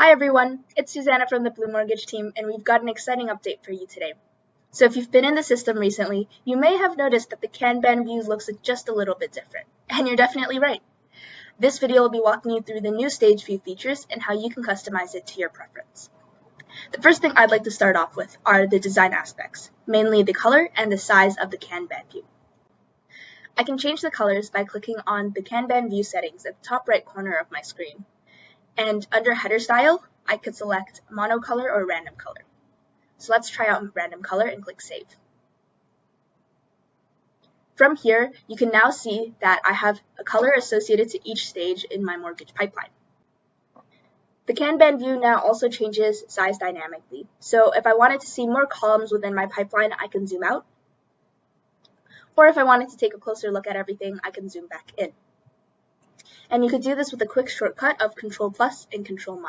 Hi everyone, it's Susanna from the BluMortgage team, and we've got an exciting update for you today. So if you've been in the system recently, you may have noticed that the Kanban views looks just a little bit different, and you're definitely right. This video will be walking you through the new stage view features and how you can customize it to your preference. The first thing I'd like to start off with are the design aspects, mainly the color and the size of the Kanban view. I can change the colors by clicking on the Kanban view settings at the top right corner of my screen. And under header style, I could select monocolor or random color. So let's try out random color and click save. From here, you can now see that I have a color associated to each stage in my mortgage pipeline. The Kanban view now also changes size dynamically. So if I wanted to see more columns within my pipeline, I can zoom out. Or if I wanted to take a closer look at everything, I can zoom back in. And you could do this with a quick shortcut of Control+ and Control-.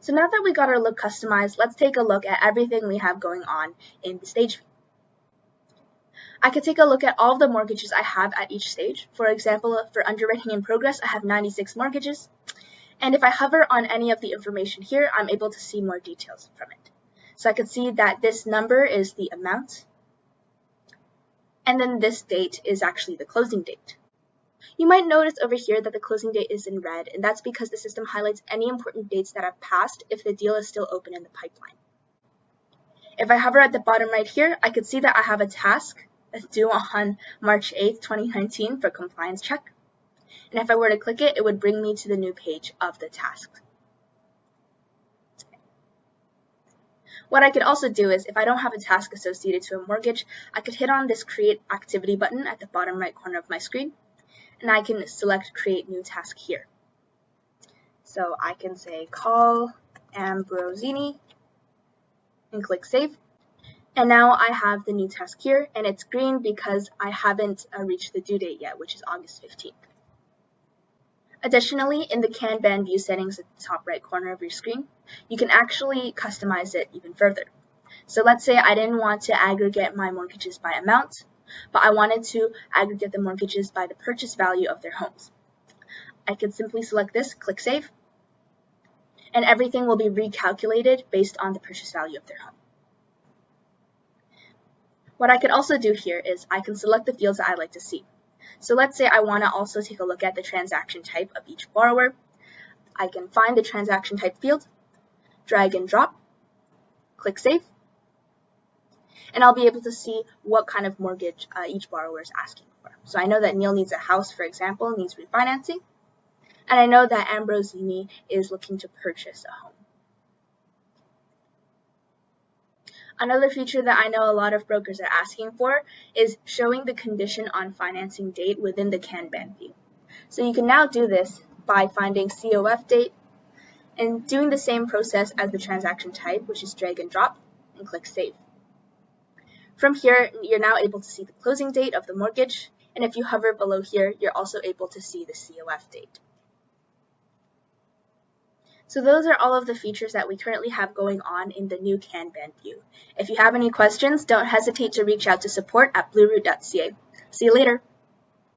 So now that we got our look customized, let's take a look at everything we have going on in the stage view. I could take a look at all of the mortgages I have at each stage. For example, for underwriting in progress, I have 96 mortgages. And if I hover on any of the information here, I'm able to see more details from it. So I could see that this number is the amount, and then this date is actually the closing date. You might notice over here that the closing date is in red, and that's because the system highlights any important dates that have passed if the deal is still open in the pipeline. If I hover at the bottom right here, I can see that I have a task that's due on March 8th, 2019 for compliance check. And if I were to click it, it would bring me to the new page of the task. What I could also do is, if I don't have a task associated to a mortgage, I could hit on this Create Activity button at the bottom right corner of my screen, and I can select Create New Task here. So I can say Call Ambrosini and click Save. And now I have the new task here, and it's green because I haven't reached the due date yet, which is August 15th. Additionally, in the Kanban view settings at the top right corner of your screen, you can actually customize it even further. So let's say I didn't want to aggregate my mortgages by amount, but I wanted to aggregate the mortgages by the purchase value of their homes. I could simply select this, click Save, and everything will be recalculated based on the purchase value of their home. What I could also do here is I can select the fields that I'd like to see. So let's say I want to also take a look at the transaction type of each borrower. I can find the transaction type field, drag and drop, click Save, and I'll be able to see what kind of mortgage each borrower is asking for. So I know that Neil needs a house, for example, needs refinancing, and I know that Ambrosini is looking to purchase a home. Another feature that I know a lot of brokers are asking for is showing the condition on financing date within the Kanban view. So you can now do this by finding COF date and doing the same process as the transaction type, which is drag and drop, and click Save. From here, you're now able to see the closing date of the mortgage, and if you hover below here, you're also able to see the COF date. So those are all of the features that we currently have going on in the new Kanban view. If you have any questions, don't hesitate to reach out to support@bluroot.ca. See you later.